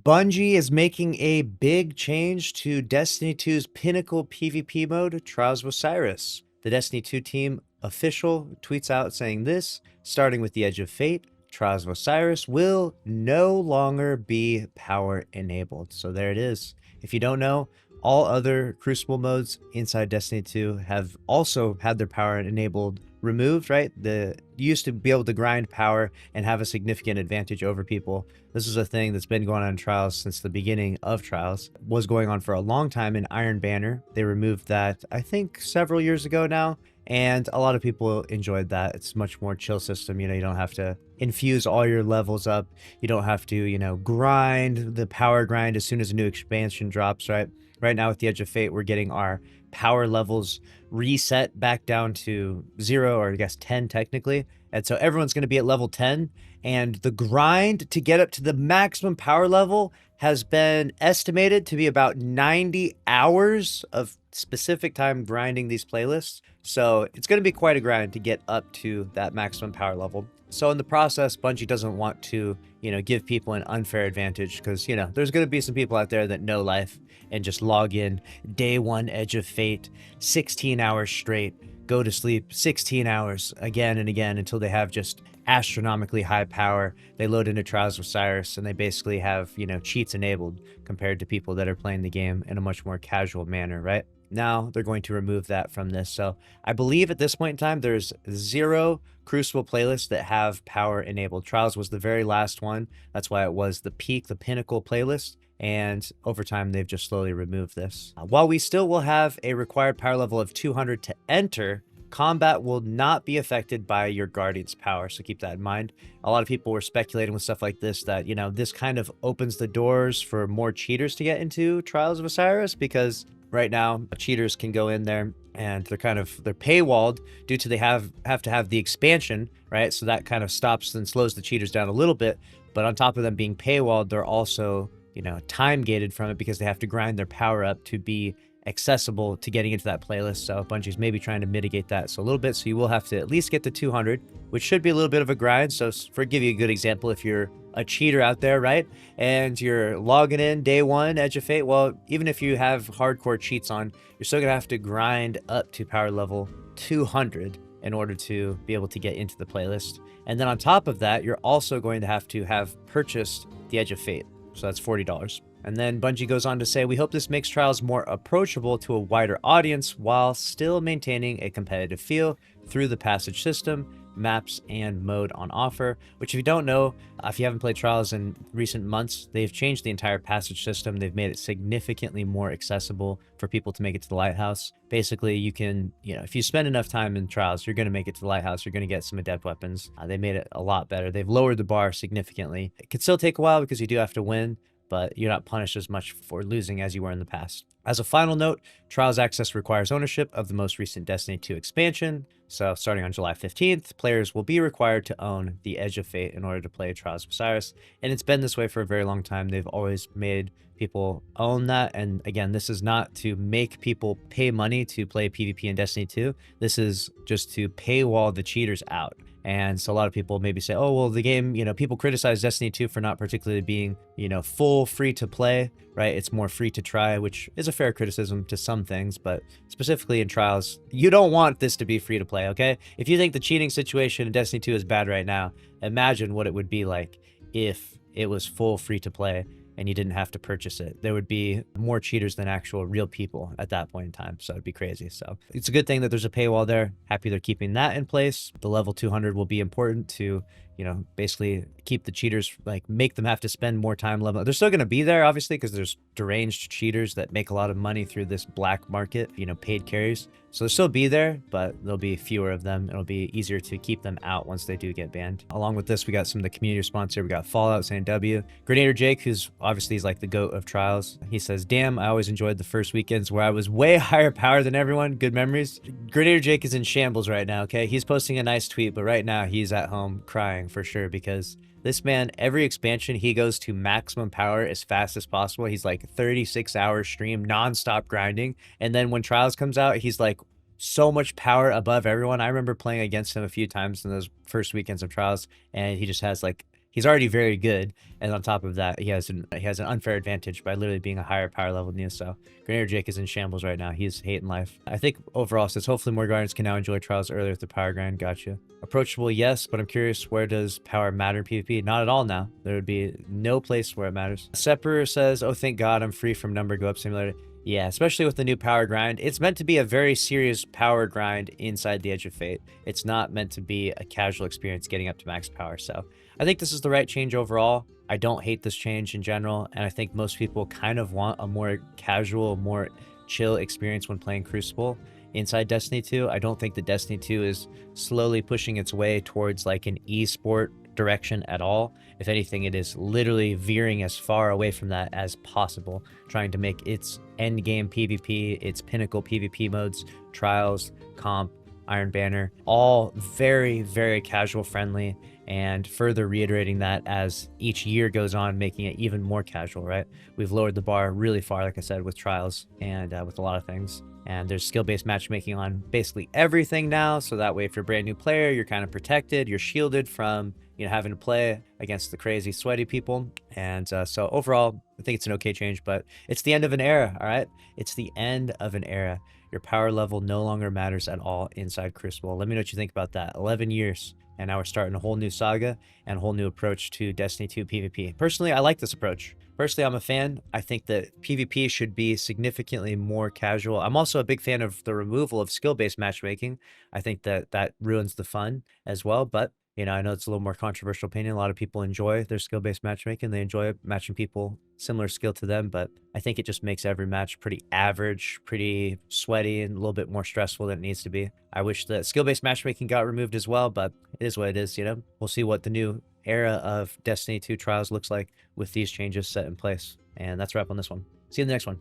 Bungie is making a big change to Destiny 2's pinnacle PvP mode, Trials of Osiris. The Destiny 2 team official tweets out saying this, starting with the Edge of Fate, Trials of Osiris will no longer be power enabled. So there it is. If you don't know, all other Crucible modes inside Destiny 2 have also had their power enabled removed, right? You used to be able to grind power and have a significant advantage over people. This is a thing that's been going on in Trials since the beginning of Trials. Was going on for a long time in Iron Banner. They removed that, I think, several years ago now. And a lot of people enjoyed that. It's a much more chill system. You know, you don't have to infuse all your levels up. You don't have to, you know, grind the power grind as soon as a new expansion drops, right? Right now with the Edge of Fate, we're getting our power levels reset back down to 0, or I guess 10 technically. And so everyone's going to be at level 10. And the grind to get up to the maximum power level has been estimated to be about 90 hours of specific time grinding these playlists. So it's going to be quite a grind to get up to that maximum power level. So in the process, Bungie doesn't want to, you know, give people an unfair advantage because, you know, there's going to be some people out there that know life and just log in day 1 Edge of Fate, 16 hours straight, go to sleep 16 hours again and again until they have just astronomically high power. They load into Trials of Osiris and they basically have, you know, cheats enabled compared to people that are playing the game in a much more casual manner, right? Now they're going to remove that from this. So I believe at this point in time, there's 0 Crucible playlists that have power enabled. Trials was the very last one. That's why it was the peak, the pinnacle playlist. And over time, they've just slowly removed this. While we still will have a required power level of 200 to enter, combat will not be affected by your Guardian's power, so keep that in mind. A lot of people were speculating with stuff like this that, you know, this kind of opens the doors for more cheaters to get into Trials of Osiris, because right now cheaters can go in there and they're paywalled due to they have to have the expansion, right? So that kind of stops and slows the cheaters down a little bit. But on top of them being paywalled, they're also, you know, time gated from it because they have to grind their power up to be accessible to getting into that playlist. So Bungie's maybe trying to mitigate that so a little bit. So you will have to at least get to 200, which should be a little bit of a grind. So for give you a good example, if you're a cheater out there, right, and you're logging in day 1 Edge of Fate, well, even if you have hardcore cheats on, you're still gonna have to grind up to power level 200 in order to be able to get into the playlist. And then on top of that, you're also going to have purchased the Edge of Fate. So that's $40. And then Bungie goes on to say, we hope this makes Trials more approachable to a wider audience while still maintaining a competitive feel through the passage system, maps, and mode on offer. Which, if you don't know, if you haven't played Trials in recent months, they've changed the entire passage system. They've made it significantly more accessible for people to make it to the lighthouse. Basically, you can, you know, if you spend enough time in Trials, you're going to make it to the lighthouse. You're going to get some adept weapons. They made it a lot better. They've lowered the bar significantly. It could still take a while because you do have to win, but you're not punished as much for losing as you were in the past. As a final note, Trials Access requires ownership of the most recent Destiny 2 expansion. So starting on July 15th, players will be required to own the Edge of Fate in order to play Trials of Osiris. And it's been this way for a very long time. They've always made people own that. And again, this is not to make people pay money to play PvP in Destiny 2. This is just to paywall the cheaters out. And so a lot of people maybe say, oh, well, the game, you know, people criticize Destiny 2 for not particularly being, you know, full free to play, right? It's more free to try, which is a fair criticism to some things, but specifically in Trials, you don't want this to be free to play, okay? If you think the cheating situation in Destiny 2 is bad right now, imagine what it would be like if it was full free to play and you didn't have to purchase it. There would be more cheaters than actual real people at that point in time. So it'd be crazy. So it's a good thing that there's a paywall there. Happy they're keeping that in place. The level 200 will be important to, you know, basically keep the cheaters, like make them have to spend more time leveling. They're still going to be there, obviously, because there's deranged cheaters that make a lot of money through this black market, you know, paid carries. So they'll still be there, but there'll be fewer of them. It'll be easier to keep them out once they do get banned. Along with this, we got some of the community response here. We got Fallout saying W. Grenadier Jake, who's obviously he's like the GOAT of Trials. He says, damn, I always enjoyed the first weekends where I was way higher power than everyone. Good memories. Grenadier Jake is in shambles right now, okay? He's posting a nice tweet, but right now he's at home crying for sure because this man, every expansion, he goes to maximum power as fast as possible. He's like 36-hour stream, non-stop grinding. And then when Trials comes out, he's like so much power above everyone. I remember playing against him a few times in those first weekends of Trials, and he just has like he's already very good, and on top of that, he has an unfair advantage by literally being a higher power level than you. So Grenadier Jake is in shambles right now. He's hating life. I think overall says hopefully more guardians can now enjoy trials earlier with the power grind. Gotcha. Approachable, yes, but I'm curious, where does power matter in PvP? Not at all now. There would be no place where it matters. Sepper says, oh, thank God I'm free from number go up simulator. Yeah, especially with the new power grind. It's meant to be a very serious power grind inside the Edge of Fate. It's not meant to be a casual experience getting up to max power. So I think this is the right change overall. I don't hate this change in general, and I think most people kind of want a more casual, more chill experience when playing Crucible inside Destiny 2. I don't think that Destiny 2 is slowly pushing its way towards like an esport direction at all. If anything, it is literally veering as far away from that as possible, trying to make its end game PvP, its pinnacle PvP modes, trials, comp, Iron Banner, all very, very casual friendly, and further reiterating that as each year goes on, making it even more casual, right? We've lowered the bar really far, like I said, with trials and with a lot of things. And there's skill-based matchmaking on basically everything now, so that way if you're a brand new player, you're kind of protected, you're shielded from, you know, having to play against the crazy sweaty people. And so overall, I think it's an okay change, but it's the end of an era, all right? It's the end of an era. Your power level no longer matters at all inside Crucible. Let me know what you think about that. 11 years, and now we're starting a whole new saga and a whole new approach to Destiny 2 PvP. Personally, I like this approach. Personally, I'm a fan. I think that PvP should be significantly more casual. I'm also a big fan of the removal of skill-based matchmaking. I think that that ruins the fun as well, but you know, I know it's a little more controversial opinion. A lot of people enjoy their skill-based matchmaking. They enjoy matching people similar skill to them, but I think it just makes every match pretty average, pretty sweaty, and a little bit more stressful than it needs to be. I wish that skill-based matchmaking got removed as well, but it is what it is, you know? We'll see what the new era of Destiny 2 Trials looks like with these changes set in place. And that's a wrap on this one. See you in the next one.